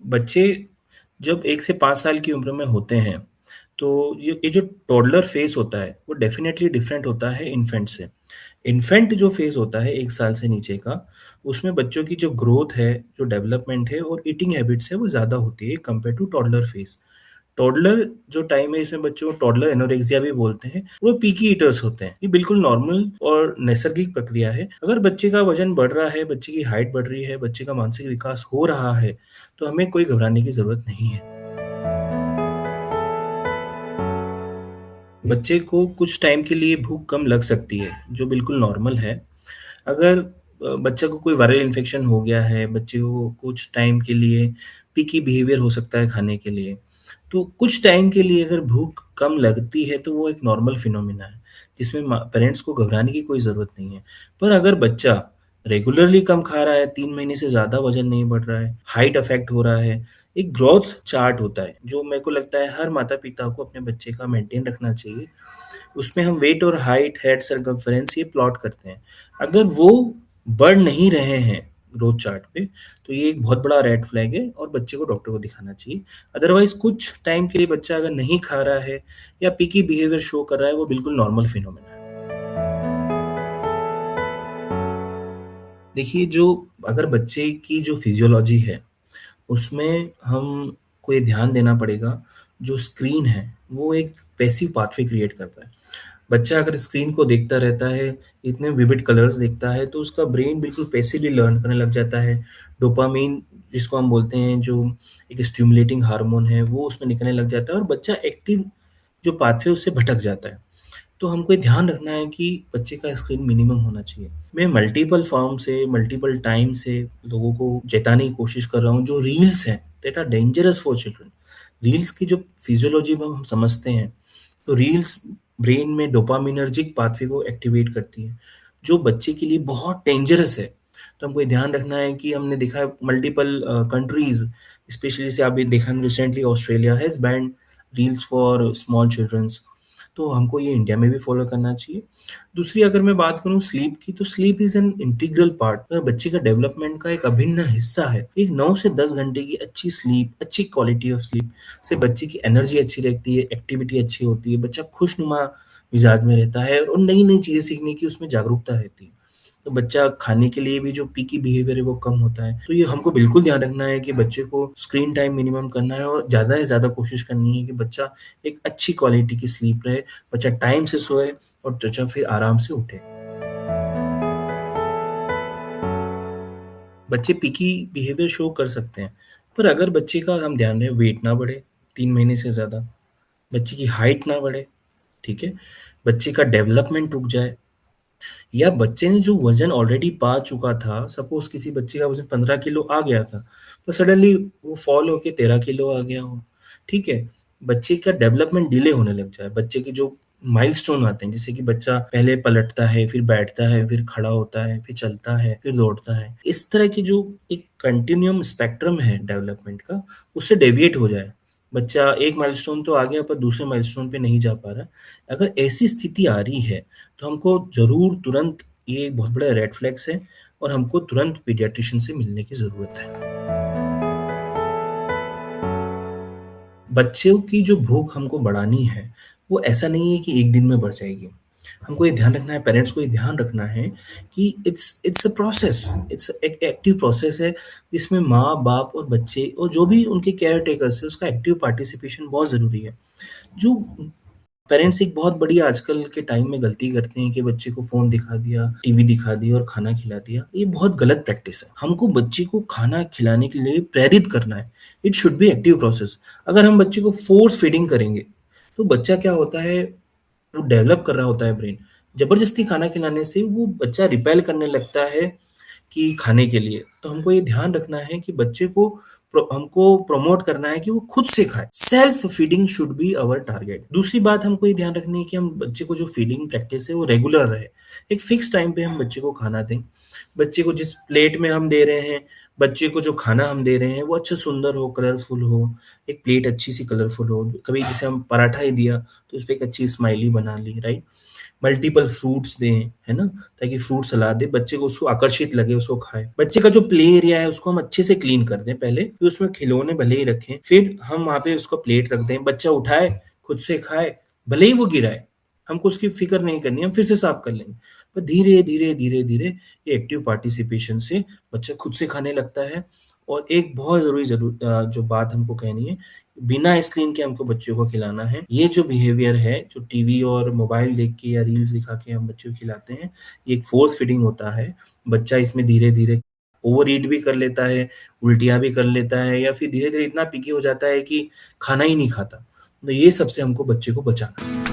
बच्चे जब 1 से 5 साल की उम्र में होते हैं, तो ये जो टॉडलर फेज़ होता है, वो डेफ़िनेटली डिफरेंट होता है इन्फेंट से। इन्फेंट जो फेज़ होता है 1 साल से नीचे का, उसमें बच्चों की जो ग्रोथ है, जो डेवलपमेंट है और ईटिंग हैबिट्स है, वो ज़्यादा होती है compare to toddler phase. Toddler जो टाइम है, इसमें बच्चों को टॉडलर एनोरेक्सिया भी बोलते हैं, वो पिकी ईटर्स होते हैं। ये बिल्कुल नॉर्मल और नैसर्गिक प्रक्रिया है। अगर बच्चे का वज़न बढ़ रहा है, बच्चे की हाइट बढ़ रही है, बच्चे का मानसिक विकास हो रहा है, तो हमें कोई घबराने की ज़रूरत नहीं है। बच्चे को कुछ टाइम के लिए भूख कम लग सकती है, जो बिल्कुल नॉर्मल है। अगर बच्चे को कोई वायरल इन्फेक्शन हो गया है, बच्चे को कुछ टाइम के लिए पिकी बिहेवियर हो सकता है खाने के लिए, तो कुछ टाइम के लिए अगर भूख कम लगती है, तो वो एक नॉर्मल फिनोमिना है, जिसमें पेरेंट्स को घबराने की कोई ज़रूरत नहीं है। पर अगर बच्चा रेगुलरली कम खा रहा है, 3 महीने से ज़्यादा वजन नहीं बढ़ रहा है, हाइट अफेक्ट हो रहा है, एक ग्रोथ चार्ट होता है, जो मेरे को लगता है हर माता पिता को अपने बच्चे का मेंटेन रखना चाहिए। उसमें हम वेट और हाइट, हेड सर्कमफेरेंस ये प्लॉट करते हैं। अगर वो बढ़ नहीं रहे हैं ग्रोथ चार्ट पे, तो ये एक बहुत बड़ा रेड फ्लैग है और बच्चे को डॉक्टर को दिखाना चाहिए। अदरवाइज़ कुछ टाइम के लिए बच्चा अगर नहीं खा रहा है या पिकी बिहेवियर शो कर रहा है, वो बिल्कुल नॉर्मल फिनोमेना है। देखिए, जो अगर बच्चे की जो फिजियोलॉजी है, उसमें हम को ये ध्यान देना पड़ेगा, जो स्क्रीन है, वो एक पैसिव पाथवे क्रिएट करता है। बच्चा अगर स्क्रीन को देखता रहता है, इतने विविड कलर्स देखता है, तो उसका ब्रेन बिल्कुल पैसिवली लर्न करने लग जाता है। डोपामाइन जिसको हम बोलते हैं, जो एक स्टिमुलेटिंग हार्मोन है, वो उसमें निकलने लग जाता है और बच्चा एक्टिव जो पाथवे उससे भटक जाता है। तो हमको ये ध्यान रखना है कि बच्चे का स्क्रीन मिनिमम होना चाहिए। मैं मल्टीपल फॉर्म से, मल्टीपल टाइम से लोगों को चेताने की कोशिश कर रहा हूँ, जो रील्स हैं, that are dangerous for children. Reels की जो फिजियोलॉजी में हम समझते हैं, तो रील्स ब्रेन में डोपामिनर्जिक पाथवे को एक्टिवेट करती है, जो बच्चे के लिए बहुत डेंजरस है। तो हमको ये ध्यान रखना है कि हमने देखा है मल्टीपल कंट्रीज़, स्पेशली जैसे अभी देखा recently Australia has banned reels for small childrens. तो हमको ये इंडिया में भी फ़ॉलो करना चाहिए। दूसरी अगर मैं बात करूँ स्लीप की, तो sleep is an integral part बच्चे का डेवलपमेंट का एक अभिन्न हिस्सा है। एक 9 से 10 घंटे की अच्छी स्लीप, अच्छी क्वालिटी ऑफ स्लीप से बच्चे की एनर्जी अच्छी रहती है, एक्टिविटी अच्छी होती है, बच्चा खुशनुमा मिजाज में रहता है और नई-नई चीज़ें सीखने की उसमें जागरूकता रहती है। तो बच्चा खाने के लिए भी जो पिकी बिहेवियर है वो कम होता है। तो ये हमको बिल्कुल ध्यान रखना है कि बच्चे को स्क्रीन टाइम मिनिमम करना है और ज़्यादा से ज़्यादा कोशिश करनी है कि बच्चा एक अच्छी क्वालिटी की स्लीप रहे, बच्चा टाइम से सोए और बच्चा फिर आराम से उठे। बच्चे पिकी बिहेवियर शो कर सकते हैं, पर अगर बच्चे का हम ध्यान रहे वेट ना बढ़े 3 महीने से ज़्यादा, बच्चे की हाइट ना बढ़े, ठीक है? बच्चे का डेवलपमेंट रुक जाए या बच्चे ने जो वज़न ऑलरेडी पा चुका था, सपोज़ किसी बच्चे का वज़न 15 किलो आ गया था, तो सडनली वो फ़ॉल होके 13 किलो आ गया हो, ठीक है? बच्चे का डेवलपमेंट डिले होने लग जाए, बच्चे के जो माइलस्टोन आते हैं, जैसे कि बच्चा पहले पलटता है, फिर बैठता है, फिर खड़ा होता है, फिर चलता है, फिर दौड़ता है। इस तरह की जो एक कंटिन्यूअम स्पेक्ट्रम है डेवलपमेंट का, उससे डेविएट हो जाए। बच्चा एक माइलस्टोन तो आ गया पर दूसरे माइलस्टोन पे नहीं जा पा रहा। अगर ऐसी स्थिति आ रही है, तो हमको ज़रूर तुरंत ये एक बहुत बड़ा रेड फ्लैग्स है और हमको तुरंत पीडियाट्रिशियन से मिलने की ज़रूरत है। बच्चों की जो भूख हमको बढ़ानी है, वो ऐसा नहीं है कि एक दिन में बढ़ जाएगी। हमको ये ध्यान रखना है, पेरेंट्स को ये ध्यान रखना है कि इट्स अ प्रोसेस, इट्स एक एक्टिव प्रोसेस है, जिसमें माँ-बाप और बच्चे और जो भी उनके केयर टेकर्स हैं, उसका एक्टिव पार्टिसिपेशन बहुत ज़रूरी है। जो पेरेंट्स एक बहुत बड़ी आजकल के टाइम में गलती करते हैं कि बच्चे को फ़ोन दिखा दिया, टीवी दिखा दी और खाना खिला दिया। ये बहुत गलत प्रैक्टिस है। हमको बच्चे को खाना खिलाने के लिए प्रेरित करना है। It should be active process. अगर हम बच्चे को फ़ोर्स फीडिंग करेंगे, तो बच्चा क्या होता है, वो डेवलप कर रहा होता है ब्रेन। ज़बरदस्ती खाना खिलाने से वो बच्चा रिपेल करने लगता है कि खाने के लिए। तो हमको ये ध्यान रखना है कि बच्चे को हमको प्रमोट करना है कि वो खुद से खाए। Self feeding should be our target. दूसरी बात हमको ये ध्यान रखनी है कि हम बच्चे को जो फीडिंग प्रैक्टिस है वो रेगुलर रहे। एक फिक्स टाइम पे हम बच्चे को खाना दें। बच्चे को जिस प्लेट में हम दे रहे हैं, बच्चे को जो खाना हम दे रहे हैं वो अच्छा सुंदर हो, कलरफुल हो, एक प्लेट अच्छी-सी कलरफुल हो। कभी जैसे हम पराठा ही दिया तो उसपे एक अच्छी स्माइली बना ली, राइट? मल्टीपल फ्रूट्स दें, है ना? ताकि फ्रूट सलाद दें, बच्चे को उसको आकर्षित लगे, उसको खाए। बच्चे का जो प्ले एरिया है उसको हम अच्छे से क्लीन कर दें पहले, फिर उसमें खिलौने भले ही रखें, फिर हम वहाँ पे उसको प्लेट रख दें, बच्चा उठाए, खुद से खाए, भले ही वो गिराए, हमको उसकी फ़िक्र नहीं करनी है, हम फिर से साफ कर लेंगे। पर धीरे-धीरे, धीरे-धीरे ये एक्टिव पार्टिसिपेशन से बच्चा खुद से खाने लगता है। और एक बहुत ज़रूरी जो बात हमको कहनी है, बिना स्क्रीन के हमको बच्चों को खिलाना है। ये जो बिहेवियर है, जो टीवी और मोबाइल देख के या रील्स दिखा के हम बच्चों को खिलाते हैं, ये एक फ़ोर्स फीडिंग होता है। बच्चा इसमें धीरे-धीरे ओवर ईट भी कर लेता है, उल्टियाँ भी कर लेता है या फिर धीरे-धीरे इतना पिकी हो जाता है कि खाना ही नहीं खाता। तो ये सबसे हमको बच्चे को बचाना है।